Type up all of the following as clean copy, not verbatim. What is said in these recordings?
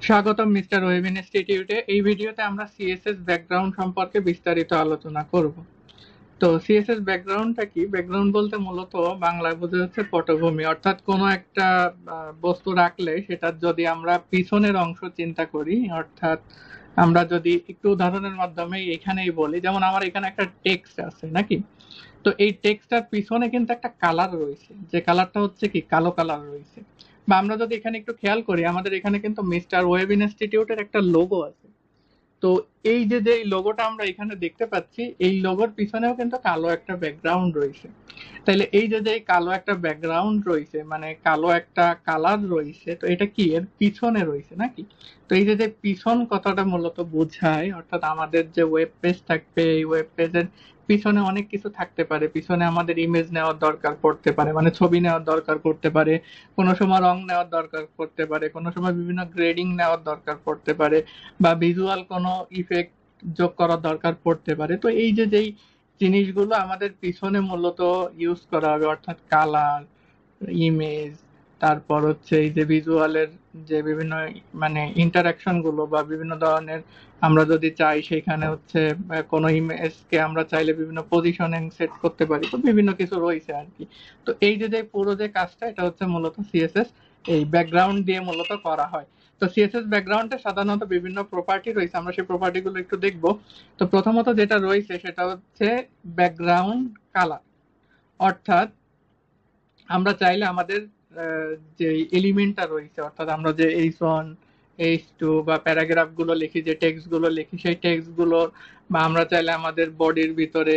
স্বাগতম mister web ইনস্টিটিউটে। এই ভিডিওতে আমরা সিএসএস ব্যাকগ্রাউন্ড সম্পর্কে বিস্তারিত আলোচনা করব। তো সিএসএস ব্যাকগ্রাউন্ডটা কি? ব্যাকগ্রাউন্ড বলতে মূলত বাংলায় বোঝা যাচ্ছে পটভূমি, অর্থাৎ কোনো একটা বস্তু রাখলে সেটার যদি আমরা পিছনের অংশ চিন্তা করি, অর্থাৎ আমরা যদি একটু উদাহরণের মাধ্যমে এখানেই বলি, যেমন আমার এখানে একটা টেক্সট আছে নাকি, তো এই টেক্সটটার পিছনে কিন্তু একটা কালার রয়েছে, যে কালারটা হচ্ছে কি কালো কালার রয়েছে। বা আমরা যদি এখানে একটু খেয়াল করি, আমাদের এখানে কিন্তু মিস্টার ওয়েব ইনস্টিটিউটের একটা লোগো আছে। তো এই যে যে লোগোটা আমরা এখানে দেখতে পাচ্ছি, এই লোগোর পিছনেও কিন্তু কালো একটা ব্যাকগ্রাউন্ড রয়েছে। তাইলে এই যে যে কালো একটা ব্যাকগ্রাউন্ড রয়েছে, মানে কালো একটা কালার রয়েছে, তো এটা কি এর পিছনে রয়েছে নাকি? তো এই যে যে পিছন কথাটা মূলত বোঝায়, অর্থাৎ আমাদের যে ওয়েব পেজ থাকবে, এই ওয়েব পেজের পিছনে অনেক কিছু থাকতে পারে। পিছনে আমাদের ইমেজ নেওয়ার দরকার পড়তে পারে, মানে ছবি নেওয়ার দরকার পড়তে পারে, কোনো সময় রং নেওয়ার দরকার পড়তে পারে, কোনো সময় বিভিন্ন গ্রেডিং নেওয়ার দরকার পড়তে পারে, বা ভিজুয়াল কোনো ইফেক্ট যোগ করার দরকার পড়তে পারে। তো এই যে যেই জিনিসগুলো আমাদের পিছনে মূলত ইউজ করা হবে, অর্থাৎ কালার, ইমেজ, তারপর হচ্ছে এই যে ভিজুয়ালের যে বিভিন্ন মানে ইন্টারাকশন গুলো বা বিভিন্ন ধরনের, আমরা যদি চাই সেখানে হচ্ছে কোনো ইমেজকে আমরা চাইলে বিভিন্ন পজিশনে সেট করতে পারি, তো বিভিন্ন কিছু রয়েছে আর কি। তো এই যে যে পুরো যে কাজটা, এটা হচ্ছে মূলত সিএসএস এই ব্যাকগ্রাউন্ড দিয়ে মূলত করা হয়। তো সিএসএস ব্যাকগ্রাউন্ডে সাধারণত বিভিন্ন প্রপার্টি রয়েছে, আমরা সেই প্রপার্টি গুলো একটু দেখবো। তো প্রথমত যেটা রয়েছে সেটা হচ্ছে ব্যাকগ্রাউন্ড কালার, অর্থাৎ আমরা চাইলে আমাদের যে এলিমেন্টটা রয়েছে, অর্থাৎ আমরা যে H1 H2 বা প্যারাগ্রাফ গুলো লিখি, যে টেক্সট গুলো লিখি, সেই টেক্সট গুলো বা আমরা চাইলে আমাদের বডির ভিতরে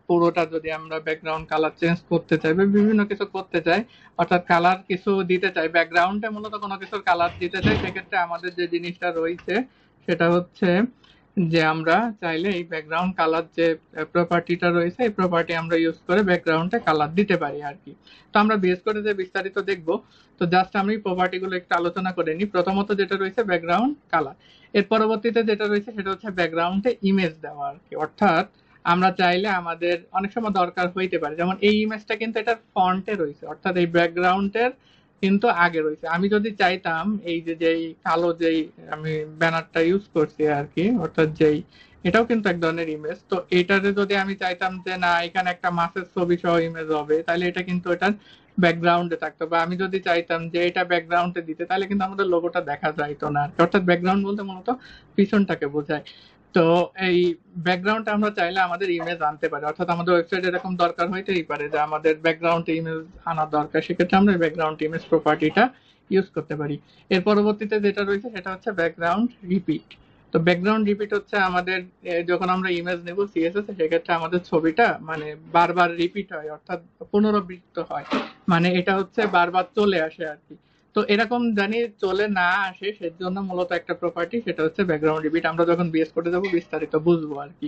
পুরোটা যদি আমরা ব্যাকগ্রাউন্ড কালার চেঞ্জ করতে চাই বা বিভিন্ন কিছু করতে চাই, অর্থাৎ কালার কিছু দিতে চাই, ব্যাকগ্রাউন্ডে মূলত কোনো কিছুর কালার দিতে চাই, সেক্ষেত্রে আমাদের যে জিনিসটা রয়েছে সেটা হচ্ছে যে আমরা চাইলে এই ব্যাকগ্রাউন্ড কালার যে প্রপার্টিটা রয়েছে, এই প্রপার্টি আমরা ইউজ করে ব্যাকগ্রাউন্ডে কালার দিতে পারি আর কি। তো আমরা বেস করে যে বিস্তারিত দেখব, তো জাস্ট আমি প্রপার্টি গুলো একটু আলোচনা করে নিই। প্রথমত যেটা রয়েছে ব্যাকগ্রাউন্ড কালার, এর পরবর্তীতে যেটা রয়েছে সেটা হচ্ছে ব্যাকগ্রাউন্ডে ইমেজ দেওয়া আর কি। অর্থাৎ আমরা চাইলে আমাদের অনেক সময় দরকার হইতে পারে, যেমন এই ইমেজটা কিন্তু এটার ফন্টে রয়েছে, অর্থাৎ এই ব্যাকগ্রাউন্ডের কিন্তু আগে রয়েছে। আমি যদি চাইতাম এই যে যেই কালো যেই আমি ব্যানারটা ইউজ করছি আর কি, অর্থাৎ যেই এটাও কিন্তু এক ধরনের ইমেজ, তো এটাতে যদি আমি চাইতাম যে না এখানে একটা মাছের ছবি সহ ইমেজ হবে, তাহলে এটা কিন্তু এটার ব্যাকগ্রাউন্ডে থাকতো। বা আমি যদি চাইতাম যে এটা ব্যাকগ্রাউন্ডে দিতে, তাহলে কিন্তু আমাদের লোগোটা দেখা যাইতো না। অর্থাৎ ব্যাকগ্রাউন্ড বলতে মূলত পিছনটাকে বোঝায়। তো এই ব্যাকগ্রাউন্ডটা আমরা চাইলে আমাদের ইমেজ আনতে পারি, অর্থাৎ আমাদের ওয়েবসাইটে এরকম দরকার হইতেই পারে যে আমাদের ব্যাকগ্রাউন্ড ইমেজ আনার দরকার, সেক্ষেত্রে আমরা ব্যাকগ্রাউন্ড ইমেজ প্রপার্টিটা ইউজ করতে পারি। এর পরবর্তীতে যেটা রয়েছে সেটা হচ্ছে ব্যাকগ্রাউন্ড রিপিট। তো ব্যাকগ্রাউন্ড রিপিট হচ্ছে আমাদের যখন আমরা ইমেজ নেব সিএসএস, সেক্ষেত্রে আমাদের ছবিটা মানে বারবার রিপিট হয়, অর্থাৎ পুনরাবৃত্ত হয়, মানে এটা হচ্ছে বারবার চলে আসে আর কি। তো এরকম জানি চলে না আসে, সেজন্য মূলত একটা প্রপার্টি, সেটা হচ্ছে ব্যাকগ্রাউন্ড রিপিট। আমরা যখন বিএস করে যাবো বিস্তারিত বুঝবো আর কি।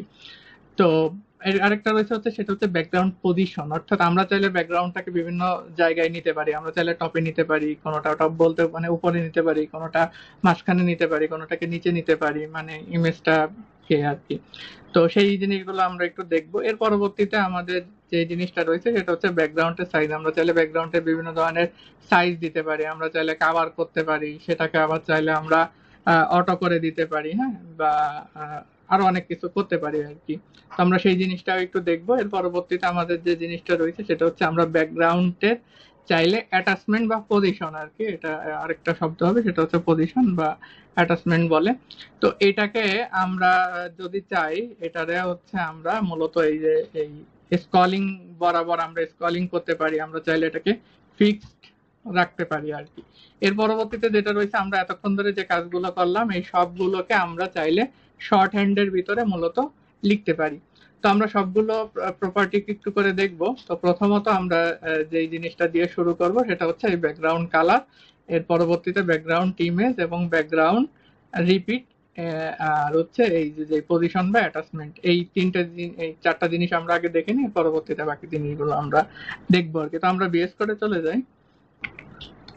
তো এর আরেকটা রয়েছে হচ্ছে সেটা হচ্ছে ব্যাকগ্রাউন্ড পজিশন, অর্থাৎ আমরা চাইলে ব্যাকগ্রাউন্ডটাকে বিভিন্ন জায়গায় নিতে পারি। আমরা চাইলে টপে নিতে পারি, কোনোটা টপ বলতে মানে উপরে নিতে পারি, কোনোটা মাঝখানে নিতে পারি, কোনোটাকে নিচে নিতে পারি, মানে ইমেজটা কে আর কি। তো সেই জিনিসগুলো আমরা একটু দেখবো। এর পরবর্তীতে আমাদের যে জিনিসটা রয়েছে সেটা হচ্ছে ব্যাকগ্রাউন্ডের সাইজ। আমরা চাইলে ব্যাকগ্রাউন্ডের বিভিন্ন ধরনের সাইজ দিতে পারি, আমরা চাইলে কাভার করতে পারি, সেটাকে আবার চাইলে আমরা অটো করে দিতে পারি, হ্যাঁ, বা আরো অনেক কিছু করতে পারি আর কি। তো আমরা সেই জিনিসটাও একটু দেখবো। এর পরবর্তীতে আমাদের যে জিনিসটা রয়েছে সেটা হচ্ছে আমরা ব্যাকগ্রাউন্ডের চাইলে অ্যাটাচমেন্ট বা পজিশন আর কি, এটা আরেকটা শব্দ হবে, সেটা হচ্ছে পজিশন বা অ্যাটাচমেন্ট বলে। তো এটাকে আমরা যদি চাই, এটারে হচ্ছে আমরা মূলত এই যে এই স্ক্রলিং বরাবর আমরা স্ক্রলিং করতে পারি, আমরা চাইলে এটাকে ফিক্সড রাখতে পারি আর কি। এর পরবর্তীতে যেটা রয়েছে, আমরা এতক্ষণ ধরে যে কাজগুলো করলাম এই সবগুলোকে আমরা চাইলে শর্ট হ্যান্ডের ভিতরে মূলত লিখতে পারি। তো আমরা সবগুলো প্রপার্টি একটু করে দেখব। তো প্রথমত আমরা যে জিনিসটা দিয়ে শুরু করব সেটা হচ্ছে এই ব্যাকগ্রাউন্ড কালার, এর পরবর্তীতে ব্যাকগ্রাউন্ড ইমেজ এবং ব্যাকগ্রাউন্ড রিপিট, আর হচ্ছে এই যে পজিশন বা অ্যাটাচমেন্ট, এই তিনটে এই চারটা জিনিস আমরা আগে দেখে নিই, পরবর্তীতে বাকি জিনিসগুলো আমরা দেখবো আর কি। তো আমরা বিএস করে চলে যাই।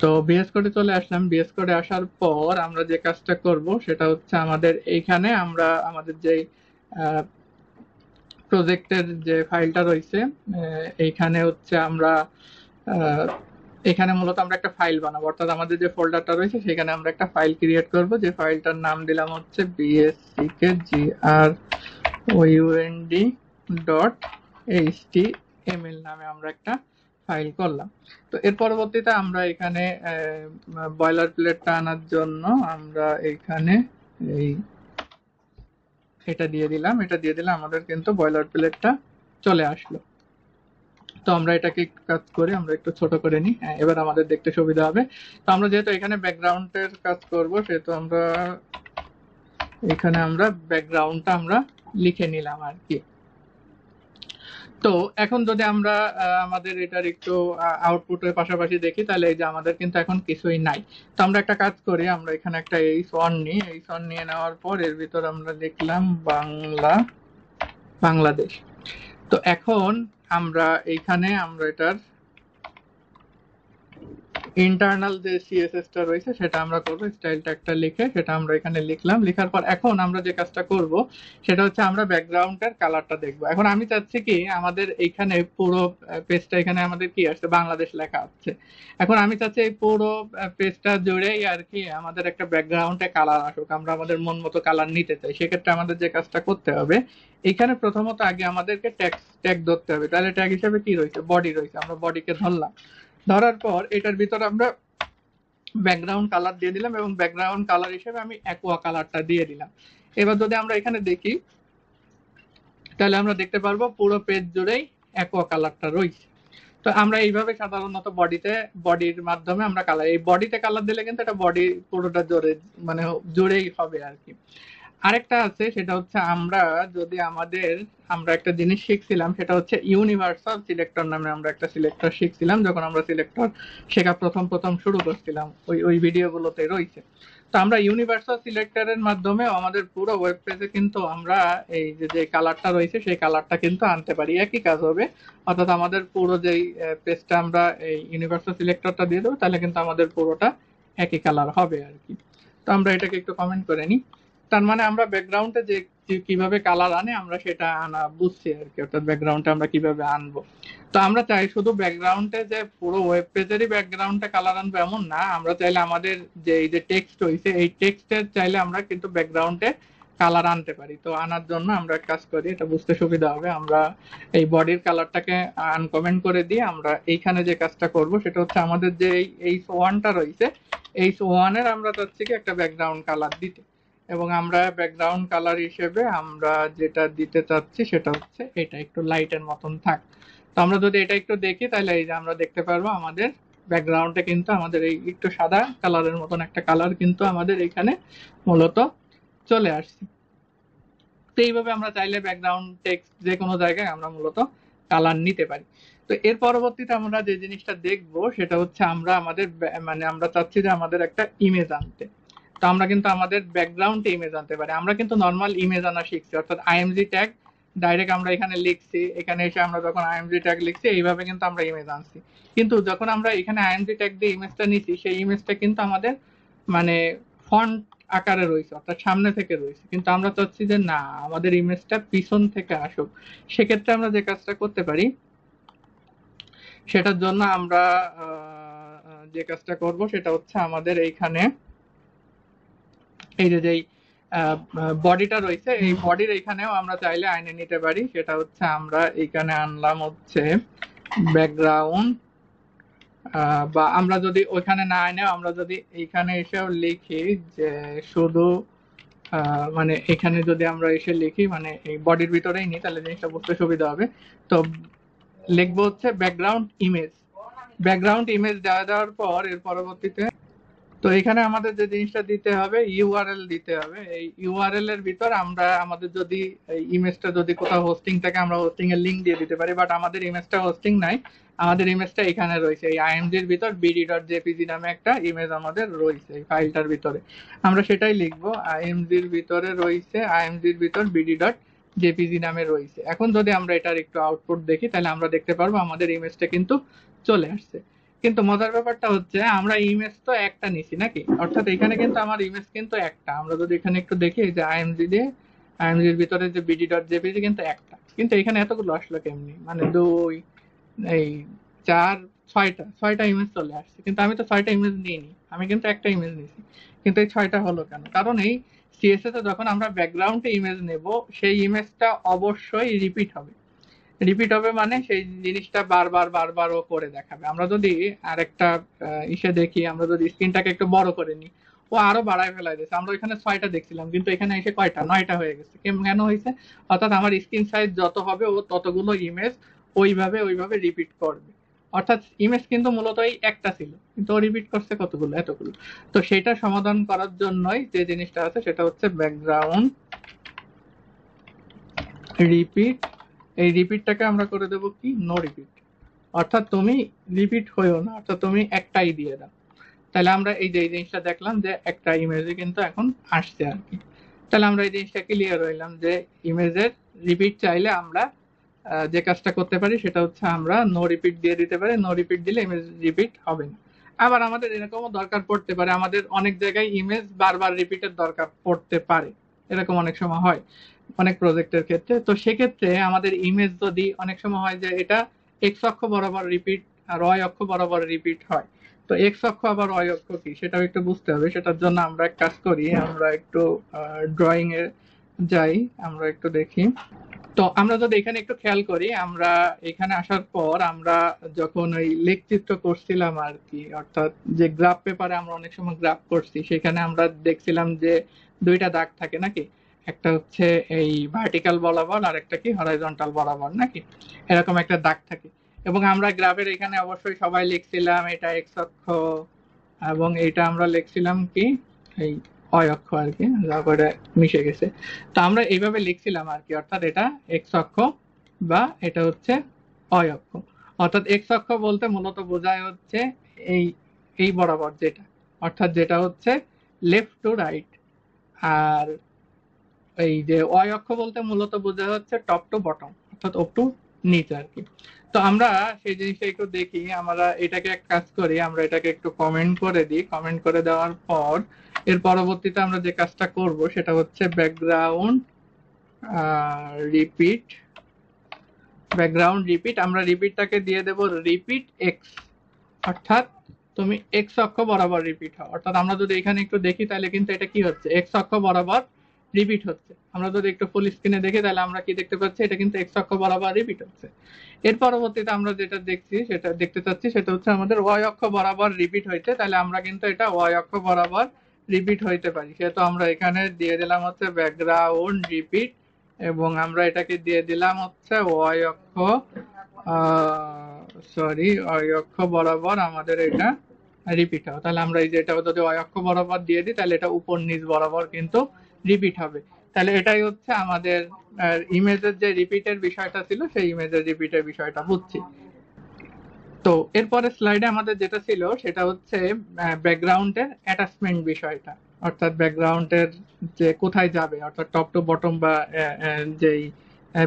তো বিএস কোডে চলে আসলাম। বিএস কোডে আসার পর আমরা যে কাজটা করব সেটা হচ্ছে আমাদের এইখানে আমরা আমাদের যে প্রজেক্টের যে ফাইলটা রয়েছে, এইখানে হচ্ছে আমরা এখানে মূলত আমরা একটা ফাইল বানাবো, অর্থাৎ আমাদের যে ফোল্ডারটা রয়েছে সেখানে আমরা একটা ফাইল ক্রিয়েট করব, যে ফাইলটার নাম দিলাম হচ্ছে bsckground.html নামে আমরা একটা ফাইল করলাম। তো এর পরবর্তীতে আমরা এখানে বয়লার প্লেটটা আনার জন্য আমরা এখানে এই এটা দিয়ে দিলাম, আমাদের কিন্তু বয়লার প্লেটটা চলে আসলো। তো আমরা এটাকে কাজ করে আমরা একটু ছোট করে নিই, এবার আমাদের দেখতে সুবিধা হবে। তো আমরা যেহেতু এখানে ব্যাকগ্রাউন্ডের কাজ করব, সেহেতু আমরা এখানে আমরা ব্যাকগ্রাউন্ডটা আমরা লিখে নিলাম আর কি। তো এখন যদি আমরা আমাদের এটার একটু আউটপুটের পাশাপাশি দেখি, তাহলে এই যে আমাদের কিন্তু এখন কিছুই নাই। তো আমরা একটা কাজ করি, আমরা এখানে একটা h1 নিই, h1 নিয়ে নেওয়ার পর এর ভিতর আমরা লিখলাম বাংলাদেশ। তো এখন আমরা এইখানে আমরা এটার ইন্টারনাল যে সিএসএসটা রয়েছে সেটা আমরা করব, স্টাইল ট্যাগটা লিখে সেটা আমরা এখানে লিখলাম। লেখার পর এখন আমরা যে কাজটা করব সেটা হচ্ছে আমরা ব্যাকগ্রাউন্ডের কালারটা দেখব। এখন আমি চাচ্ছি কি আমাদের এইখানে পুরো পেজটা, এখানে আমাদের কি আসছে বাংলাদেশ লেখা আছে। এখন আমি চাচ্ছি এই পুরো পেজটা জুড়েই আর কি আমাদের একটা ব্যাকগ্রাউন্ডে কালার আসুক, আমরা আমাদের মন মতো কালার নিতে চাই। সেক্ষেত্রে আমাদের যে কাজটা করতে হবে, এখানে প্রথমত আগে আমাদেরকে ট্যাগ ধরতে হবে। তাহলে ট্যাগ হিসেবে কি রয়েছে, বডি রয়েছে, আমরা বডিকে ধরলাম। ধরার পর এটার ভিতর আমরা ব্যাকগ্রাউন্ড কালার দিয়ে দিলাম, এবং ব্যাকগ্রাউন্ড কালার হিসেবে আমি অ্যাকোয়া কালারটা দিয়ে দিলাম। এবার যদি আমরা এখানে দেখি, তাহলে আমরা দেখতে পারবো পুরো পেজ জুড়েই অ্যাকোয়া কালারটা রয়েছে। তো আমরা এইভাবে সাধারণত বডির মাধ্যমে আমরা কালার, এই বডিতে কালার দিলে কিন্তু এটা বডি পুরোটা জুড়ে মানে জুড়েই হবে আর কি। আরেকটা আছে, সেটা হচ্ছে আমরা যদি আমরা একটা জিনিস শিখছিলাম, সেটা হচ্ছে ইউনিভার্সাল সিলেক্টর নামে আমরা একটা সিলেক্টর শিখছিলাম যখন আমরা সিলেক্টর শেখা প্রথম শুরু করছিলাম, ওই ভিডিওগুলোতে রয়েছে। তো আমরা ইউনিভার্সাল সিলেক্টরের মাধ্যমে আমাদের পুরো ওয়েব পেজে কিন্তু আমরা এই যে কালারটা রয়েছে সেই কালারটা কিন্তু আনতে পারি, একই কাজ হবে। অর্থাৎ আমাদের পুরো যেই পেজটা আমরা এই ইউনিভার্সাল সিলেক্টরটা দিয়ে দেবো, তাহলে কিন্তু আমাদের পুরোটা একই কালার হবে আর কি। তো আমরা এটাকে একটু কমেন্ট করে নিই। তার মানে আমরা ব্যাকগ্রাউন্ডে যে কিভাবে কালার আনে আমরা সেটা আনা বুঝছি আর কি, অর্থাৎ ব্যাকগ্রাউন্ডে আমরা কিভাবে আনবো। তো আমরা চাই শুধু ব্যাকগ্রাউন্ডে যে পুরো ওয়েব পেজেরই ব্যাকগ্রাউন্ডে কালার আনবো এমন না, আমরা চাইলে আমাদের যে এই যে টেক্সট হয়েছে এই টেক্সটের চাইলে আমরা কিন্তু ব্যাকগ্রাউন্ডে কালার আনতে পারি। তো আনার জন্য আমরা কাজ করি, এটা বুঝতে সুবিধা হবে, আমরা এই বডির কালারটাকে আনকমেন্ট করে দিয়ে আমরা এইখানে যে কাজটা করব সেটা হচ্ছে আমাদের যে এই ওয়ানটা রয়েছে, এই ওয়ানের আমরা চাচ্ছি কি একটা ব্যাকগ্রাউন্ড কালার দিতে, এবং আমরা ব্যাকগ্রাউন্ড কালার হিসেবে আমরা যেটা দিতে চাচ্ছি সেটা হচ্ছে এটা একটু লাইটের মতন থাক। তো আমরা যদি এটা একটু দেখি, তাহলে এই যে আমরা দেখতে পারবো আমাদের ব্যাকগ্রাউন্ডে কিন্তু আমাদের এই একটু সাদা কালারের মতন একটা কালার কিন্তু আমাদের এখানে মূলত চলে আসছে। তো এইভাবে আমরা চাইলে ব্যাকগ্রাউন্ড টেক্সট যে কোনো জায়গায় আমরা মূলত কালার নিতে পারি। তো এর পরবর্তীতে আমরা যে জিনিসটা দেখব সেটা হচ্ছে আমরা আমাদের মানে আমরা চাচ্ছি যে আমাদের একটা ইমেজ আনতে। তো আমরা কিন্তু আমাদের ব্যাকগ্রাউন্ডে ইমেজ আনতে পারি। আমরা কিন্তু নর্মাল ইমেজ আনা শিখছি, অর্থাৎ আইএমজি ট্যাগ ডাইরেক্ট আমরা এখানে লিখছি, এখানে এসে আমরা যখন আইএমজি ট্যাগ লিখছি এইভাবে কিন্তু আমরা ইমেজ আনছি। কিন্তু যখন আমরা এখানে আইএমজি ট্যাগ দিয়ে ইমেজটা নিচ্ছি, সেই ইমেজটা কিন্তু আমাদের মানে ফন্ট আকারে রয়েছে, অর্থাৎ সামনে থেকে রয়েছে, কিন্তু আমরা চাচ্ছি যে না আমাদের ইমেজটা পিছন থেকে আসুক। সেক্ষেত্রে আমরা যে কাজটা করতে পারি, সেটার জন্য আমরা যে কাজটা করব সেটা হচ্ছে আমাদের এইখানে এই যে যেই বডিটা রয়েছে এই বডির এইখানেও আমরা চাইলে আইনে নিতে পারি। সেটা হচ্ছে আমরা এইখানে আনলাম হচ্ছে ব্যাকগ্রাউন্ড, বা আমরা যদি ওইখানে না এনেও আমরা যদি এইখানে এসেও লিখি যে শুধু মানে এখানে যদি আমরা এসে লিখি মানে এই বডির ভিতরেই নিই, তাহলে জিনিসটা বুঝতে সুবিধা হবে। তো লিখবো হচ্ছে ব্যাকগ্রাউন্ড ইমেজ দেওয়ার পর এর পরবর্তীতে তো এখানে আমাদের যে জিনিসটা দিতে হবে ইউআরএল দিতে হবে। এই ইউআরএল এর ভিতর আমরা আমাদের যদি এই ইমেজটা যদি কোথাও হোস্টিং থাকে আমরা হোস্টিং এর লিংক দিয়ে দিতে পারি, বাট আমাদের ইমেজটা হোস্টিং নাই, আমাদের ইমেজটা এখানে রয়েছে এই আইএমজির ভিতর bd.jpg নামে একটা ইমেজ আমাদের রয়েছে এই ফাইলটার ভিতরে, আমরা সেটাই লিখবো। আইএমজির ভিতরে রয়েছে, আইএমজির ভিতর bd.jpg নামে রয়েছে। এখন যদি আমরা এটার একটু আউটপুট দেখি, তাহলে আমরা দেখতে পারবো আমাদের ইমেজটা কিন্তু চলে আসছে। কিন্তু মজার ব্যাপারটা হচ্ছে আমরা ইমেজ তো একটা নিছি নাকি, অর্থাৎ এখানে কিন্তু আমার ইমেজ কিন্তু একটা। আমরা যদি এখানে একটু দেখি যে আইএমজির ভিতরে যে bd.jpg কিন্তু একটা, কিন্তু এখানে এতগুলো আসলো কেমনি, মানে 2 এই 4 ছয়টা ইমেজ চলে আসছে, কিন্তু আমি তো 6টা ইমেজ নিইনি, আমি কিন্তু একটা ইমেজ নিয়েছি। কিন্তু এই 6টা হলো কেন? কারণ এই সিএসএস এ যখন আমরা ব্যাকগ্রাউন্ডে ইমেজ নেব, সেই ইমেজটা অবশ্যই রিপিট হবে। রিপিট হবে মানে সেই জিনিসটা বারবার বারবার ও করে দেখাবে। আমরা যদি আরেকটা ইসে দেখি, আমরা যদি স্ক্রিনটাকে একটু বড় করে নিই, ও আরো বাড়ায় ফেলাই দিয়েছে। আমরা ওইখানে 6টা দেখছিলাম, কিন্তু এখানে এসে কয়টা, 9টা হয়ে গেছে। কেন হয়েছে? অর্থাৎ আমার স্ক্রিন সাইজ যত হবে ও ততগুলো ইমেজ ওইভাবে ওইভাবে রিপিট করবে। অর্থাৎ ইমেজ কিন্তু মূলত এই একটা ছিল, কিন্তু ও রিপিট করছে কতগুলো, এতগুলো। তো সেটা সমাধান করার জন্যই যে জিনিসটা আছে সেটা হচ্ছে ব্যাকগ্রাউন্ড রিপিট। এই রিপিটটাকে আমরা করে দেবো কি, নো রিপিট। অর্থাৎ তুমি রিপিট হইও না, অর্থাৎ তুমি একটাই দিয়ে দাও। তাহলে আমরা এই যে এই জিনিসটা দেখলাম যে একটা ইমেজে কিন্তু এখন আসছে আর কি। তাহলে আমরা এই জিনিসটা ক্লিয়ার হইলাম যে ইমেজের রিপিট চাইলে আমরা যে কাজটা করতে পারি সেটা হচ্ছে আমরা নো রিপিট দিয়ে দিতে পারি। নো রিপিট দিলে ইমেজ রিপিট হবে না। আবার আমাদের এরকমও দরকার পড়তে পারে, আমাদের অনেক জায়গায় ইমেজ বারবার রিপিটের দরকার পড়তে পারে, এরকম অনেক সময় হয় অনেক প্রজেক্টের ক্ষেত্রে। তো সেক্ষেত্রে আমাদের ইমেজ যদি অনেক সময় হয় যে এটা এক্স অক্ষ বরাবর রিপিট আর ওয়াই অক্ষ বরাবর রিপিট হয়, তো এক্স অক্ষ আবার ওয়াই অক্ষ কি সেটাও একটু বুঝতে হবে। সেটার জন্য আমরা এক কাজ করি, আমরা একটু ড্রয়িং এ যাই, আমরা একটু দেখি। তো আমরা যদি এখানে একটু খেয়াল করি, আমরা এখানে আসার পর আমরা যখন ওই লেখচিত্র করছিলাম আর কি, অর্থাৎ যে গ্রাফ পেপারে আমরা অনেক সময় গ্রাফ করছি, সেখানে আমরা দেখছিলাম যে দুইটা দাগ থাকে নাকি, একটা হচ্ছে এই ভার্টিক্যাল বরাবর আর একটা কি হরাইজন্টাল বরাবর নাকি, এরকম একটা দাগ থাকে। এবং আমরা গ্রাফের এখানে অবশ্যই সবাই লিখছিলাম এটা এক্স অক্ষ, এবং এইটা আমরা লিখছিলাম কি এই অয় অক্ষ আর কি, যা করে মিশে গেছে। তো আমরা এইভাবে লিখছিলাম আর কি, অর্থাৎ এটা এক্স অক্ষ বা এটা হচ্ছে অয় অক্ষ। অর্থাৎ এক্স অক্ষ বলতে মূলত বোঝায় হচ্ছে এই এই বরাবর যেটা, অর্থাৎ যেটা হচ্ছে লেফট টু রাইট। আর এই যে ওয়াই অক্ষ বলতে মূলত বোঝা হচ্ছে টপ টু বটম, অর্থাৎ অপ টু নিচ আর কি। তো আমরা সেই জিনিসটা একটু দেখি, আমরা এটাকে এক কাজ করি, আমরা এটাকে একটু কমেন্ট করে দিই। কমেন্ট করে দেওয়ার পর এর পরবর্তীতে আমরা যে কাজটা করব সেটা হচ্ছে ব্যাকগ্রাউন্ড রিপিট। ব্যাকগ্রাউন্ড রিপিট, আমরা রিপিটটাকে দিয়ে দেব রিপিট এক্স, অর্থাৎ তুমি এক্স অক্ষ বরাবর রিপিট হও। অর্থাৎ আমরা যদি এখানে একটু দেখি তাহলে কিন্তু এটা কি হচ্ছে, এক্স অক্ষ বরাবর রিপিট হচ্ছে। আমরা যদি একটু ফুল স্ক্রিনে দেখি তাহলে আমরা কি দেখতে পাচ্ছি, এটা কিন্তু এক্স অক্ষ বরাবর রিপিট হচ্ছে। এর পরবর্তীতে আমরা যেটা দেখছি সেটা দেখতে চাচ্ছি সেটা হচ্ছে আমাদের ওয়াই অক্ষ বরাবর রিপিট হয়েছে, তাহলে আমরা কিন্তু এটা ওয়াই অক্ষ বরাবর রিপিট হইতে পারি। সেহেতু আমরা এখানে দিয়ে দিলাম হচ্ছে ব্যাকগ্রাউন্ড রিপিট, এবং আমরা এটাকে দিয়ে দিলাম হচ্ছে ওয়াই অক্ষ ওয়াই অক্ষ বরাবর আমাদের এটা রিপিট হবে। তাহলে আমরা এই যে এটা যদি ওয়াই অক্ষ বরাবর দিয়ে দিই তাহলে এটা উপর নিচ বরাবর কিন্তু রিপিট হবে। তাহলে এটাই হচ্ছে আমাদের ইমেজের যে রিপিটের বিষয়টা ছিল, সেই ইমেজের রিপিটের বিষয়টা বুঝছি। তো এরপরে স্লাইডে আমাদের যেটা ছিল সেটা হচ্ছে ব্যাকগ্রাউন্ডের অ্যাটাচমেন্ট বিষয়টা, অর্থাৎ ব্যাকগ্রাউন্ডের যে কোথায় যাবে, অর্থাৎ টপ টু বটম বা যেই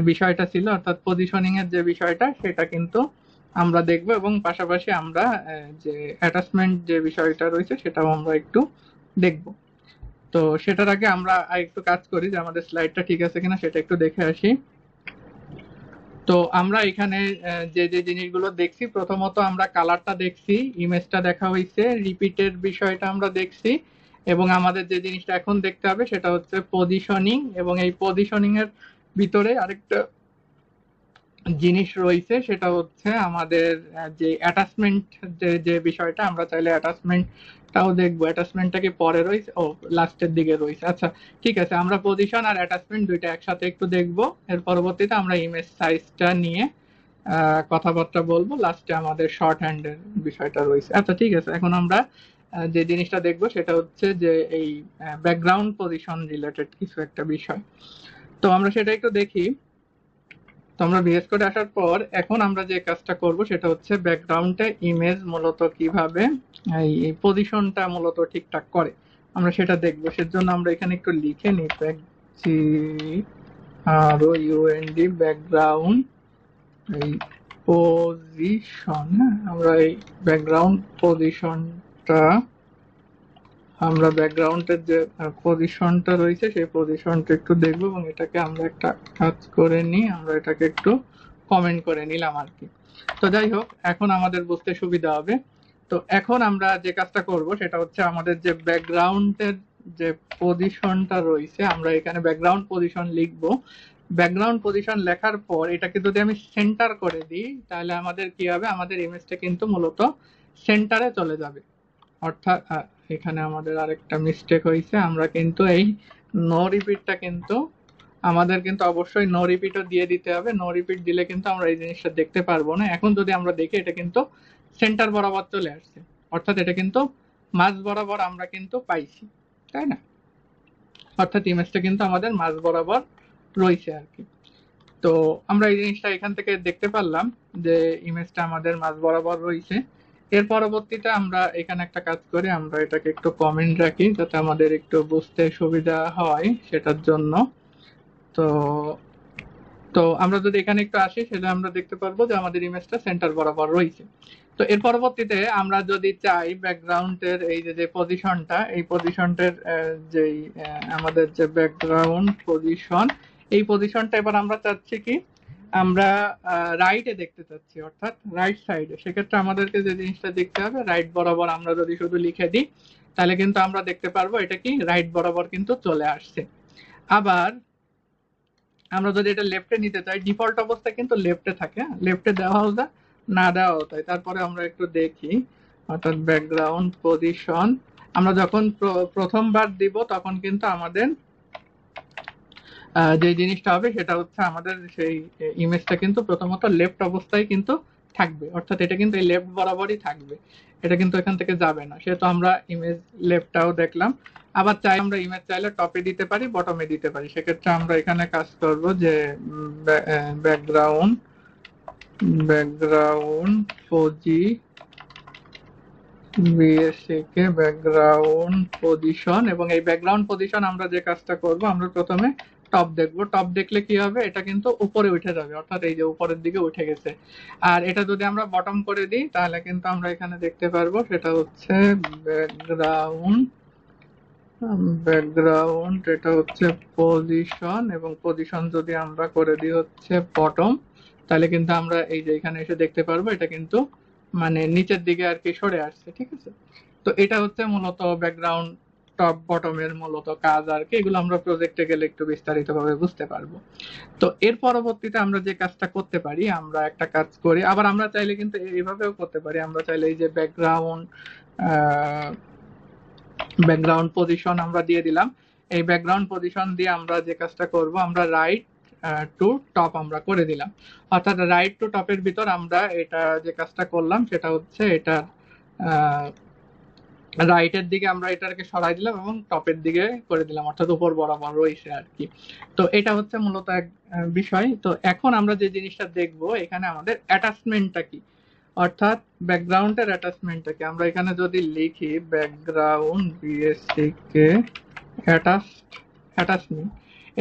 বিষয়টা ছিল, অর্থাৎ পজিশনিং এর যে বিষয়টা সেটা কিন্তু আমরা দেখব, এবং পাশাপাশি আমরা যে অ্যাটাচমেন্ট যে বিষয়টা রয়েছে সেটাও আমরা একটু দেখব। তো সেটার আগে আমরা একটু কাজ করি যে আমাদের স্লাইডটা ঠিক আছে কিনা সেটা একটু দেখে আসি। তো আমরা এখানে যে যে জিনিসগুলো দেখছি, প্রথমত আমরা কালারটা দেখছি, ইমেজটা দেখা হয়েছে, রিপিটের বিষয়টা আমরা দেখছি, এবং আমাদের যে জিনিসটা এখন দেখতে হবে সেটা হচ্ছে পজিশনিং। এবং এই পজিশনিং এর ভিতরে আরেকটা জিনিস রয়েছে সেটা হচ্ছে আমাদের যে অ্যাটাচমেন্ট যে বিষয়টা, আমরা চাইলে অ্যাটাচমেন্টটাও দেখবো। অ্যাটাচমেন্টটা কি পরে রয়েছে, ও লাস্টের দিকে রয়েছে। আচ্ছা ঠিক আছে, আমরা পজিশন আর অ্যাটাচমেন্ট দুইটা একসাথে একটু দেখবো। এর পরবর্তীতে আমরা ইমেজ সাইজটা নিয়ে কথাবার্তা বলবো। লাস্টে আমাদের শর্ট হ্যান্ডের বিষয়টা রয়েছে। আচ্ছা ঠিক আছে, এখন আমরা যে জিনিসটা দেখবো সেটা হচ্ছে যে এই ব্যাকগ্রাউন্ড পজিশন রিলেটেড কিছু একটা বিষয়। তো আমরা সেটা একটু দেখি। তো আমরা ভিএস কোডে আসার পর এখন আমরা যে কাজটা করব সেটা হচ্ছে ব্যাকগ্রাউন্ডে ইমেজ মূলত কিভাবে এই পজিশনটা মূলত ঠিকঠাক করে আমরা সেটা দেখবো। সেজন্য আমরা এখানে একটু লিখে নিই ব্যাকগ্রাউন্ড এই পজিশন। আমরা এই ব্যাকগ্রাউন্ড পজিশনটা, আমরা ব্যাকগ্রাউন্ডের যে পজিশনটা রয়েছে সেই পজিশনটা একটু দেখবো, এবং এটাকে আমরা একটা কাজ করে নিই, আমরা এটাকে একটু কমেন্ট করে নিলাম আর কি। তো যাই হোক, এখন আমাদের বুঝতে সুবিধা হবে। তো এখন আমরা যে কাজটা করব সেটা হচ্ছে আমাদের যে ব্যাকগ্রাউন্ডের যে পজিশনটা রয়েছে, আমরা এখানে ব্যাকগ্রাউন্ড পজিশন লিখব। ব্যাকগ্রাউন্ড পজিশন লেখার পর এটাকে যদি আমি সেন্টার করে দিই, তাহলে আমাদের কি হবে, আমাদের ইমেজটা কিন্তু মূলত সেন্টারে চলে যাবে। অর্থাৎ এখানে আমাদের আরেকটা মিস্টেক হয়েছে, আমরা কিন্তু এই নো রিপিটটা কিন্তু আমাদের কিন্তু অবশ্যই নো রিপিটও দিয়ে দিতে হবে। নো রিপিট দিলে কিন্তু আমরা এই জিনিসটা দেখতে পারবো না। এখন যদি আমরা দেখি, এটা কিন্তু সেন্টার বরাবর চলে আসছে, অর্থাৎ এটা কিন্তু মাঝ বরাবর আমরা কিন্তু পাইছি, তাই না? অর্থাৎ ইমেজটা কিন্তু আমাদের মাঝ বরাবর রয়েছে আর কি। তো আমরা এই জিনিসটা এখান থেকে দেখতে পারলাম যে ইমেজটা আমাদের মাঝ বরাবর রয়েছে। এর পরবর্তীতে আমরা এখানে একটা কাজ করি, আমরা এটাকে একটু কমেন্ট রাখি যাতে আমাদের একটু বুঝতে সুবিধা হয় সেটার জন্য। তো তো আমরা যদি এখানে একটু আসি, সেটা আমরা দেখতে পারবো যে আমাদের ইমেজটা সেন্টার বরাবর রয়েছে। তো এর পরবর্তীতে আমরা যদি চাই ব্যাকগ্রাউন্ডের এই যে পজিশনটা, এই পজিশনটার যেই আমাদের যে ব্যাকগ্রাউন্ড পজিশন, এই পজিশনটা এবার আমরা চাচ্ছি কি, আমরা রাইটে দেখতে চাচ্ছি, অর্থাৎ রাইট সাইডে। সেক্ষেত্রে আমাদেরকে যে জিনিসটা দেখতে হবে, রাইট বরাবর আমরা যদি শুধু লিখে দিই, তাহলে কিন্তু আমরা দেখতে পারবো এটা কি রাইট বরাবর কিন্তু চলে আসছে। আবার আমরা যদি এটা লেফটে নিতে চাই, ডিফল্ট অবস্থায় কিন্তু লেফটে থাকে, লেফটে দেওয়াও যায় না দেওয়াও যায়। তারপরে আমরা একটু দেখি, অর্থাৎ ব্যাকগ্রাউন্ড পজিশন আমরা যখন প্রথমবার দিব, তখন কিন্তু আমাদের যে জিনিসটা হবে সেটা হচ্ছে আমাদের সেই ইমেজটা কিন্তু প্রথমত লেফট অবস্থায় কিন্তু থাকবে, অর্থাৎ এটা কিন্তু এই লেফট বরাবরই থাকবে, এটা কিন্তু এখান থেকে যাবে না। সেহেতু আমরা ইমেজ লেফটটাও দেখলাম। আবার চাই আমরা ইমেজ চাইলে টপে দিতে পারি, বটমে দিতে পারি। সেক্ষেত্রে আমরা এখানে কাজ করব যে background background BSc background position, এবং এই ব্যাকগ্রাউন্ড পজিশন আমরা যে কাজটা করব, আমরা প্রথমে টপ দেখব। টপ দেখলে কি হবে, এটা কিন্তু উপরে উঠে যাবে, অর্থাৎ এই যে উপরের দিকে উঠে গেছে। আর এটা যদি আমরা বটম করে দিই, তাহলে কিন্তু আমরা এখানে দেখতে পারবো সেটা হচ্ছে ব্যাকগ্রাউন্ড ব্যাকগ্রাউন্ড এটা হচ্ছে পজিশন, এবং পজিশন যদি আমরা করে দিই হচ্ছে বটম, তাহলে কিন্তু আমরা এই যে এখানে এসে দেখতে পারবো এটা কিন্তু মানে নিচের দিকে আর কি সরে আসছে, ঠিক আছে? তো এটা হচ্ছে মূলত ব্যাকগ্রাউন্ড টপ বটমের মূলত কাজ আর কি। এগুলো আমরা প্রজেক্টে গেলে একটু বিস্তারিতভাবে বুঝতে পারবো। তো এর পরবর্তীতে আমরা যে কাজটা করতে পারি, আমরা একটা কাজ করি, আবার আমরা চাইলে কিন্তু এইভাবেও করতে পারি। আমরা চাইলে এই যে ব্যাকগ্রাউন্ড পজিশন আমরা দিয়ে দিলাম। এই ব্যাকগ্রাউন্ড পজিশন দিয়ে আমরা যে কাজটা করব, আমরা রাইট টু টপ আমরা করে দিলাম। অর্থাৎ রাইট টু টপের ভিতর আমরা এটা যে কাজটা করলাম সেটা হচ্ছে এটা রাইটের দিকে আমরা এটাকে সরাই দিলাম এবং টপের দিকে করে দিলাম, অর্থাৎ উপর বরাবর রয়েছে আর কি। তো এটা হচ্ছে মূলত এক বিষয়। তো এখন আমরা যে জিনিসটা দেখব, এখানে আমাদের অ্যাটাচমেন্টটা কি, অর্থাৎ ব্যাকগ্রাউন্ডের অ্যাটাচমেন্টটা কি। আমরা এখানে যদি লিখি ব্যাকগ্রাউন্ড বিএসসি কে অ্যাটাচমেন্ট,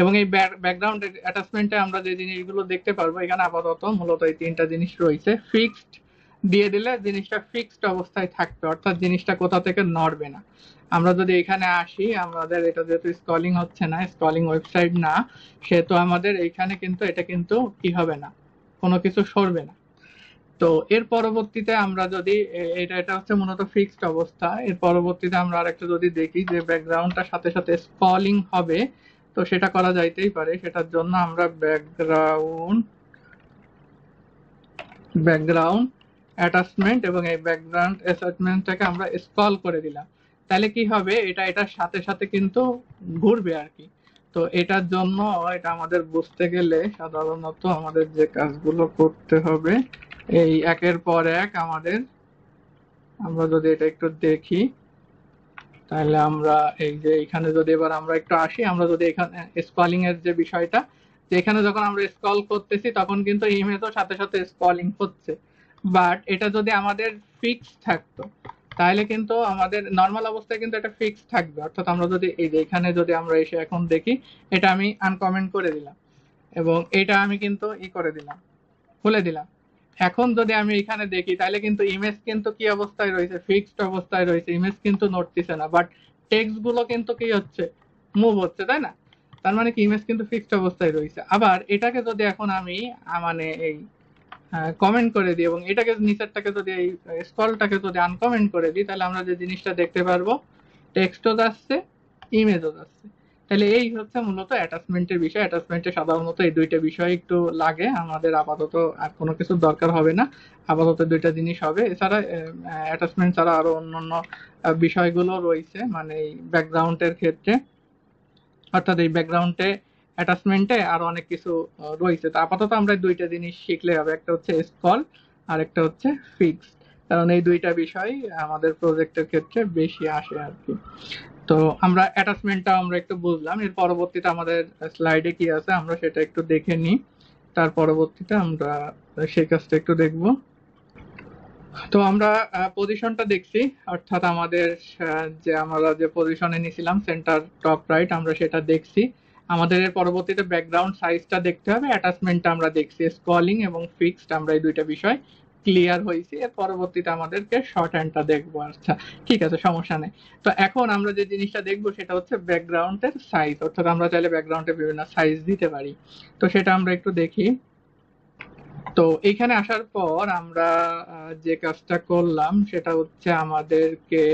এবং এই ব্যাকগ্রাউন্ড অ্যাটাচমেন্টে আমরা যে জিনিসগুলো দেখতে পারবো, এখানে আপাতত মূলত এই তিনটা জিনিস রয়েছে। ফিক্সড দিয়ে দিলে জিনিসটা ফিক্সড অবস্থায় থাকবে, অর্থাৎ জিনিসটা কোথা থেকে নড়বে না। আমরা যদি এখানে আসি, আমাদের এটা যেহেতু স্ক্রলিং হচ্ছে না, স্ক্রলিং ওয়েবসাইট না, সেহেতু আমাদের এইখানে কিন্তু এটা কিন্তু কি হবে না, কোনো কিছু সরবে না। তো এর পরবর্তীতে আমরা যদি এটা হচ্ছে মূলত ফিক্সড অবস্থা। এর পরবর্তীতে আমরা আরেকটা যদি দেখি যে ব্যাকগ্রাউন্ডটার সাথে সাথে স্ক্রলিং হবে, তো সেটা করা যাইতেই পারে। সেটার জন্য আমরা ব্যাকগ্রাউন্ড অ্যাটাচমেন্ট এবং এই ব্যাকগ্রাউন্ড অ্যাটাচমেন্টটাকে আমরা স্ক্রল করে দিলাম। তাহলে কি হবে, এটা এটার সাথে সাথে কিন্তু ঘুরবে আর কি। তো এটার জন্য এটা আমাদের বুঝতে গেলে সাধারণত আমাদের যে কাজগুলো করতে হবে, এই একের পর এক আমাদের, আমরা যদি এটা একটু দেখি, তাহলে আমরা এই যে এখানে যদি এবার আমরা একটু আসি, আমরা যদি এখানে স্ক্রলিং এর যে বিষয়টা, যে এখানে যখন আমরা স্ক্রল করতেছি তখন কিন্তু ইমেজও সাথে সাথে স্ক্রলিং হচ্ছে। বাট এটা যদি আমাদের ফিক্স থাকতো, তাহলে কিন্তু আমাদের নর্মাল অবস্থায় কিন্তু এটা ফিক্স থাকবে। অর্থাৎ আমরা যদি এই যে এখানে যদি আমরা এসে এখন দেখি, এটা আমি আনকমেন্ট করে দিলাম এবং এটা আমি কিন্তু করে দিলাম, খুলে দিলাম। এখন যদি আমি এখানে দেখি, তাহলে কিন্তু ইমেজ কিন্তু কি অবস্থায় রয়েছে, ফিক্সড অবস্থায় রয়েছে, ইমেজ কিন্তু নড়তেছে না। বাট টেক্সট গুলো কিন্তু কি হচ্ছে, মুভ হচ্ছে, তাই না? তার মানে কি ইমেজ কিন্তু ফিক্সড অবস্থায় রয়েছে। আবার এটাকে যদি এখন আমি মানে এই কমেন্ট করে দিই এবং এটাকে নিচেরটাকে যদি এই স্ক্রলটাকে যদি আনকমেন্ট করে দিই, তাহলে আমরা যে জিনিসটা দেখতে পারবো, টেক্সটও যাচ্ছে, ইমেজও যাচ্ছে। তাহলে এই হচ্ছে মূলত অ্যাটাচমেন্টের বিষয়। অ্যাটাচমেন্টে সাধারণত এই দুইটা বিষয় একটু লাগে আমাদের, আপাতত আর কোনো কিছুর দরকার হবে না, আপাতত দুইটা জিনিস হবে। এছাড়া অ্যাটাচমেন্ট ছাড়া আরো অন্যান্য বিষয়গুলো রয়েছে, মানে এই ব্যাকগ্রাউন্ডের ক্ষেত্রে, অর্থাৎ এই ব্যাকগ্রাউন্ডে অ্যাটাচমেন্টে আরো অনেক কিছু রয়েছে। তো আপাতত আমরা দুইটা জিনিস শিখলে হবে, একটা হচ্ছে স্কল আর একটা হচ্ছে ফিক্স, কারণ এই দুইটা বিষয় আমাদের প্রজেক্টের ক্ষেত্রে বেশি আসে আর কি। তো আমরা অ্যাটাচমেন্টটা আমরা একটু বুঝলাম, এর পরবর্তীতে আমাদের স্লাইডে কি আছে আমরা সেটা একটু দেখে নিই, তার পরবর্তীতে আমরা সেই কাজটা একটু দেখব। তো আমরা পজিশনটা দেখছি, অর্থাৎ আমাদের যে আমরা যে পজিশনে নিয়েছিলাম সেন্টার টপ রাইট, আমরা সেটা দেখছি। আমাদের এর পরবর্তীতে ব্যাকগ্রাউন্ড সাইজটা দেখতে হবে, অ্যাটাচমেন্টটা আমরা দেখছি, স্ক্রলিং এবং ফিক্সড আমরা এই দুইটা বিষয় ক্লিয়ার হয়েছি। এর পরবর্তীতে আমাদেরকে শর্ট হ্যান্ডটা দেখবো। আচ্ছা ঠিক আছে, সমস্যা নেই। তো এখন আমরা যে জিনিসটা দেখবো সেটা হচ্ছে ব্যাকগ্রাউন্ডের সাইজ, অর্থাৎ আমরা চাইলে ব্যাকগ্রাউন্ডে বিভিন্ন সাইজ দিতে পারি। তো সেটা আমরা একটু দেখি। তো এইখানে আসার পর আমরা যে কাজটা করলাম সেটা হচ্ছে আমাদেরকে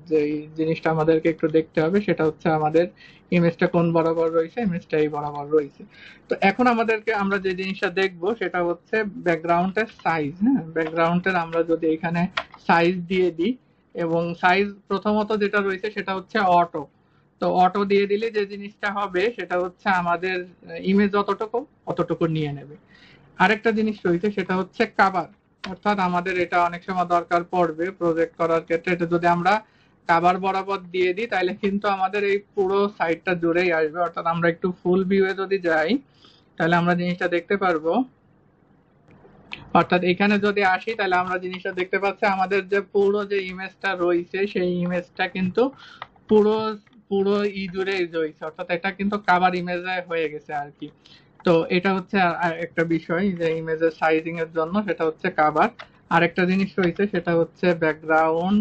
যে জিনিসটা আমাদেরকে একটু দেখতে হবে সেটা হচ্ছে আমাদের ইমেজটা কোন বরাবর রয়েছে, ইমেজটা এই বরাবর রয়েছে। তো এখন আমাদেরকে আমরা যে জিনিসটা দেখব সেটা হচ্ছে ব্যাকগ্রাউন্ডের সাইজ। হ্যাঁ, ব্যাকগ্রাউন্ডের আমরা যদি এখানে সাইজ দিয়ে দিই, এবং সাইজ প্রথমত যেটা রয়েছে সেটা হচ্ছে অটো। তো অটো দিয়ে দিলে যে জিনিসটা হবে সেটা হচ্ছে আমাদের ইমেজ যতটুকু অতটুকু নিয়ে নেবে। আরেকটা জিনিস রয়েছে সেটা হচ্ছে কাভার, অর্থাৎ আমাদের এটা অনেক সময় দরকার পড়বে প্রজেক্ট করার ক্ষেত্রে। এটা যদি আমরা কাভার বরাবর দিয়ে দিই তাহলে কিন্তু আমাদের এই পুরো সাইটটা জুড়েই আসবে। অর্থাৎ আমরা একটু ফুল ভিউয়ে যদি যাই তাহলে আমরা জিনিসটা দেখতে পারবো। অর্থাৎ এখানে যদি আসি তাহলে আমরা জিনিসটা দেখতে পাচ্ছি, আমাদের যে পুরো যে ইমেজটা রয়েছে সেই ইমেজটা কিন্তু পুরো পুরো জুড়েই রয়েছে, অর্থাৎ এটা কিন্তু কাভার ইমেজে হয়ে গেছে আর কি। তো এটা হচ্ছে একটা বিষয় যে ইমেজের সাইজিং এর জন্য, সেটা হচ্ছে কাভার। আরেকটা জিনিস রয়েছে সেটা হচ্ছে ব্যাকগ্রাউন্ড।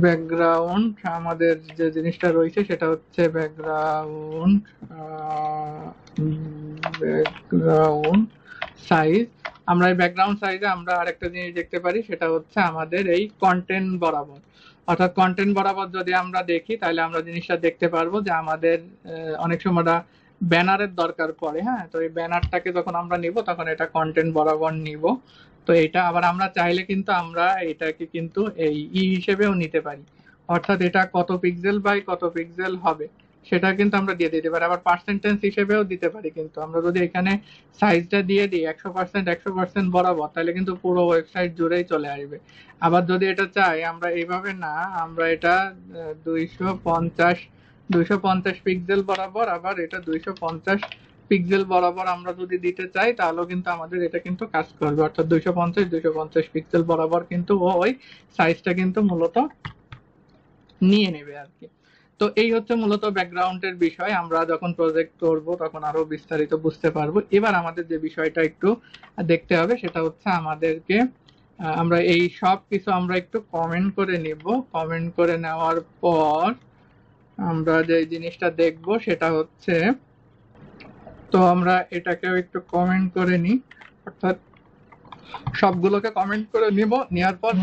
ব্যাকগ্রাউন্ড আমাদের যে জিনিসটা রয়েছে সেটা হচ্ছে ব্যাকগ্রাউন্ড ব্যাকগ্রাউন্ড সাইজ। আমরা এই ব্যাকগ্রাউন্ড সাইজে আমরা আরেকটা জিনিস দেখতে পারি সেটা হচ্ছে আমাদের এই কন্টেন্ট বরাবর। অর্থাৎ কন্টেন্ট বরাবর যদি আমরা দেখি তাহলে আমরা জিনিসটা দেখতে পারবো যে আমাদের অনেক সময় ব্যানারের দরকার পড়ে। হ্যাঁ, তো এই ব্যানারটাকে যখন আমরা নিব তখন এটা কন্টেন্ট বরাবর নিব। তো এটা আবার আমরা চাইলে কিন্তু আমরা এটাকে কিন্তু এই হিসেবেও নিতে পারি, অর্থাৎ এটা কত পিক্সেল বাই কত পিক্সেল হবে সেটা কিন্তু আমরা দিয়ে দিতে পারি। আবার পার্সেন্টেজ হিসেবেও দিতে পারি, কিন্তু আমরা যদি এখানে সাইজটা দিয়ে দিই 100% বরাবর তাহলে কিন্তু পুরো ওয়েবসাইট জুড়েই চলে আসবে। আবার যদি এটা চাই আমরা এইভাবে না, আমরা এটা 250 250 পিক্সেল বরাবর, আবার এটা 250 পিক্সেল বরাবর আমরা যদি দিতে চাই তাহলেও কিন্তু আমাদের এটা কিন্তু কাজ করবে। অর্থাৎ 250 পিক্সেল বরাবর কিন্তু ওই সাইজটা কিন্তু মূলত নিয়ে নেবে আর কি। তো এই হচ্ছে মূলত ব্যাকগ্রাউন্ডের বিষয়। আমরা যখন প্রজেক্ট করব তখন আরো বিস্তারিত বুঝতে পারবো। এবার আমাদের যে বিষয়টা একটু দেখতে হবে সেটা হচ্ছে আমাদেরকে আমরা এই সব কিছু আমরা একটু কমেন্ট করে নিব। কমেন্ট করে নেওয়ার পর আমরা যে জিনিসটা দেখব সেটা হচ্ছে, তো আমরা এটাকেও একটু কমেন্ট করে নিই, অর্থাৎ সবগুলোকে কমেন্ট করে নিব। নেওয়ার পর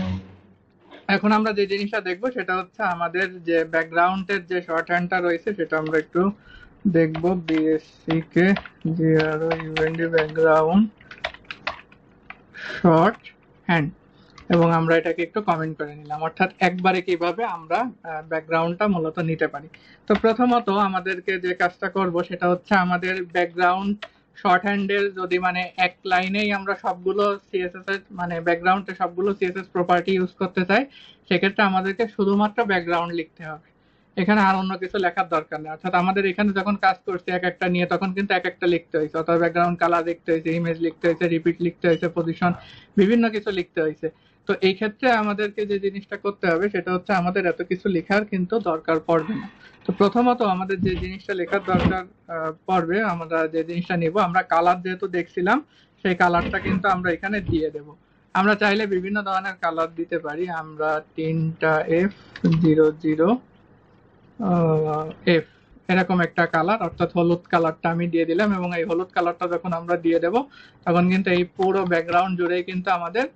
এখন আমরা যে জিনিসটা দেখব সেটা হচ্ছে আমাদের যে ব্যাকগ্রাউন্ডের যে শর্ট হ্যান্ডটা রয়েছে সেটা আমরা একটু দেখব। বিএসসিকে G R O U N D background short hand, এবং আমরা এটাকে একটু কমেন্ট করে নিলাম। অর্থাৎ একবারে কিভাবে আমরা ব্যাকগ্রাউন্ডটা মূলত নিতে পারি। তো প্রথমত আমাদেরকে যে কাজটা করব সেটা হচ্ছে আমাদের ব্যাকগ্রাউন্ড শর্ট হ্যান্ডের যদি মানে এক লাইনেই আমরা সবগুলো সিএসএস এর মানে ব্যাকগ্রাউন্ডে সবগুলো সিএসএস প্রপার্টি ইউজ করতে চাই, সেক্ষেত্রে আমাদেরকে শুধুমাত্র ব্যাকগ্রাউন্ড লিখতে হবে, এখানে আর অন্য কিছু লেখার দরকার নেই। অর্থাৎ আমাদের এখানে যখন কাজ করছি এক একটা নিয়ে তখন কিন্তু এক একটা লিখতে হয়েছে, অর্থাৎ ব্যাকগ্রাউন্ড কালার লিখতে হয়েছে, ইমেজ লিখতে হয়েছে, রিপিট লিখতে হয়েছে, পজিশন, বিভিন্ন কিছু লিখতে হয়েছে। তো এই ক্ষেত্রে আমাদেরকে যে জিনিসটা করতে হবে সেটা হচ্ছে আমাদের এত কিছু লেখার কিন্তু দরকার পড়বে না। তো প্রথমত আমাদের যে জিনিসটা লেখার দরকার পড়বে, আমরা যে জিনিসটা নিব, আমরা কালার যেহেতু দেখছিলাম সেই কালারটা কিন্তু আমরা এখানে দিয়ে দেব। আমরা চাইলে বিভিন্ন ধরনের কালার দিতে পারি। আমরা 3টা F00 F এরকম একটা কালার, অর্থাৎ হলুদ কালারটা আমি দিয়ে দিলাম, এবং এই হলুদ কালারটা যখন আমরা দিয়ে দেব তখন কিন্তু এই পুরো ব্যাকগ্রাউন্ড জুড়েই কিন্তু আমাদের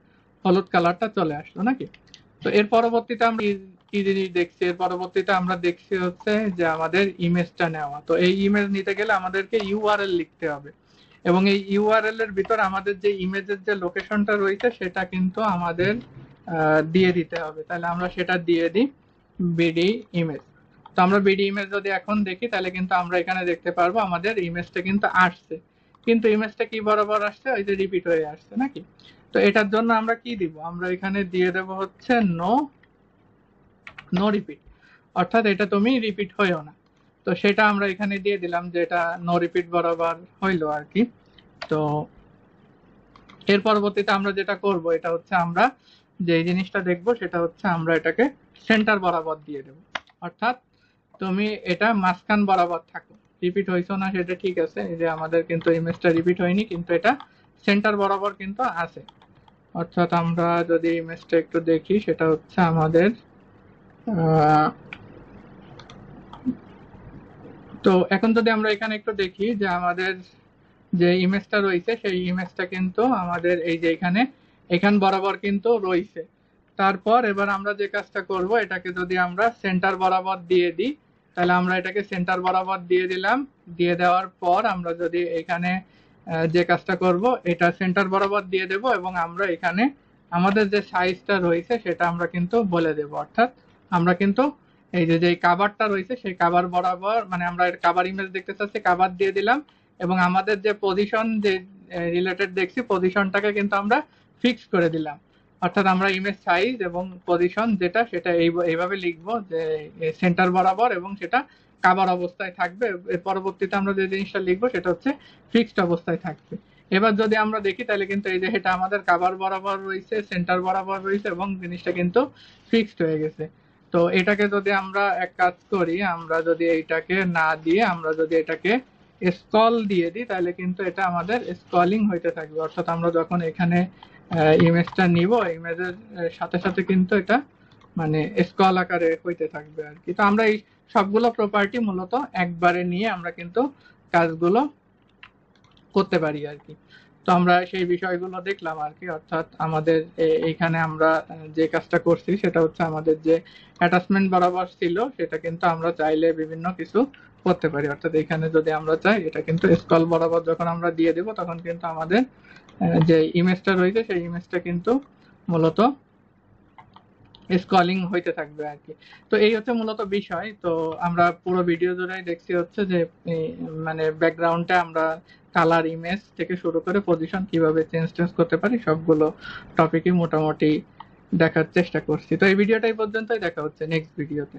হলুদ কালারটা চলে আসলো নাকি। তো এর পরবর্তীতে আমরা কি জিনিস দেখছি, এর পরবর্তীতে আমরা দেখছি হচ্ছে যে আমাদের ইমেজটা নেওয়া। তো এই ইমেজ নিতে গেলে আমাদেরকে ইউআরএল লিখতে হবে, এবং এই ইউআরএল এর ভিতর আমাদের যে ইমেজের যে লোকেশনটা রয়েছে সেটা কিন্তু আমাদের দিয়ে দিতে হবে। তাহলে আমরা সেটা দিয়ে দিই বিডি ইমেজ। তো আমরা বিডি ইমেজ যদি এখন দেখি তাহলে কিন্তু আমরা এখানে দেখতে পারবো আমাদের ইমেজটা কিন্তু আসছে, কিন্তু ইমেজটা কি বরাবর আসছে, ওই যে রিপিট হয়ে আসছে নাকি। তো এটার জন্য আমরা কি দিব, আমরা এখানে দিয়ে দেব হচ্ছে নো রিপিট, অর্থাৎ এটা তুমি রিপিট হইও না। তো সেটা আমরা এখানে দিয়ে দিলাম যে এটা নো রিপিট বরাবর হইলো আর কি। তো এর পরবর্তীতে আমরা যেটা করব এটা হচ্ছে আমরা যে জিনিসটা দেখব সেটা হচ্ছে আমরা এটাকে সেন্টার বরাবর দিয়ে দেব, অর্থাৎ তুমি এটা মাঝখান বরাবর থাকো। রিপিট হইছো না সেটা ঠিক আছে, এই যে আমাদের কিন্তু ইমেজটা রিপিট হয়নি, কিন্তু এটা সেন্টার বরাবর কিন্তু আছে। অর্থাৎ আমরা যদি ইমেজটা একটু দেখি সেটা হচ্ছে আমাদের তো এখন যদি আমরা এখানে একটু দেখি যে আমাদের যে ইমেজটা রয়েছে সেই ইমেজটা কিন্তু আমাদের এই যে এখান বরাবর কিন্তু রয়েছে। তারপর এবার আমরা যে কাজটা করব, এটাকে যদি আমরা সেন্টার বরাবর দিয়ে দিই তাহলে আমরা এটাকে সেন্টার বরাবর দিয়ে দিলাম। দিয়ে দেওয়ার পর আমরা যদি এখানে যে কাজটা করব এটা সেন্টার বরাবর দিয়ে দেব, এবং আমরা এখানে আমাদের যে সাইজটা রয়েছে সেটা আমরা কিন্তু বলে দেব। অর্থাৎ আমরা কিন্তু এই যে কাভারটা রয়েছে সেই কাভার বরাবর, মানে আমরা কাভার ইমেজ দেখতে চাচ্ছি, কাভার দিয়ে দিলাম, এবং আমাদের যে পজিশন যে রিলেটেড দেখছি পজিশনটাকে কিন্তু আমরা ফিক্স করে দিলাম। অর্থাৎ আমরা ইমেজ সাইজ এবং পজিশন যেটা সেটা এইভাবে লিখবো যে সেন্টার বরাবর, এবং সেটা কাভার অবস্থায় থাকবে। এর পরবর্তীতে আমরা যে জিনিসটা লিখবো সেটা হচ্ছে ফিক্সড অবস্থায় থাকবে। এবার যদি আমরা দেখি তাহলে কিন্তু এই যে এটা আমাদের কাভার বরাবর রয়েছে, সেন্টার বরাবর রয়েছে, এবং জিনিসটা কিন্তু ফিক্সড হয়ে গেছে। তো এটাকে যদি আমরা এক কাজ করি, আমরা যদি এইটাকে না দিয়ে আমরা যদি এটাকে স্ক্রল দিয়ে দিই তাহলে কিন্তু এটা আমাদের স্ক্রলিং হইতে থাকবে। অর্থাৎ আমরা যখন এখানে ইমেজটা নিব ইমেজের সাথে সাথে কিন্তু এটা মানে স্ক্রল আকারে হইতে থাকবে আর কি। তো আমরা এই সবগুলো প্রপার্টি মূলত একবারে নিয়ে আমরা কিন্তু কাজগুলো করতে পারি আর কি। তো আমরা সেই বিষয়গুলো দেখলাম আর কি। অর্থাৎ আমাদের এইখানে আমরা যে কাজটা করছি সেটা হচ্ছে আমাদের যে অ্যাটাচমেন্ট বরাবর ছিল সেটা কিন্তু আমরা চাইলে বিভিন্ন কিছু করতে পারি। অর্থাৎ এখানে যদি আমরা চাই এটা কিন্তু স্ক্রল বরাবর যখন আমরা দিয়ে দেব তখন কিন্তু আমাদের যে ইমেজটা রয়েছে সেই ইমেজটা কিন্তু মূলত স্ক্রলিং হইতে থাকবে আর কি। তো এই হচ্ছে মূলত বিষয়। তো আমরা পুরো ভিডিও জুড়েই দেখছি হচ্ছে যে মানে ব্যাকগ্রাউন্ডটা আমরা কালার, ইমেজ থেকে শুরু করে পজিশন কিভাবে চেঞ্জ করতে পারি সবগুলো টপিকই মোটামুটি দেখার চেষ্টা করছি। তো এই ভিডিওটা এই পর্যন্তই, দেখা হচ্ছে নেক্সট ভিডিওতে।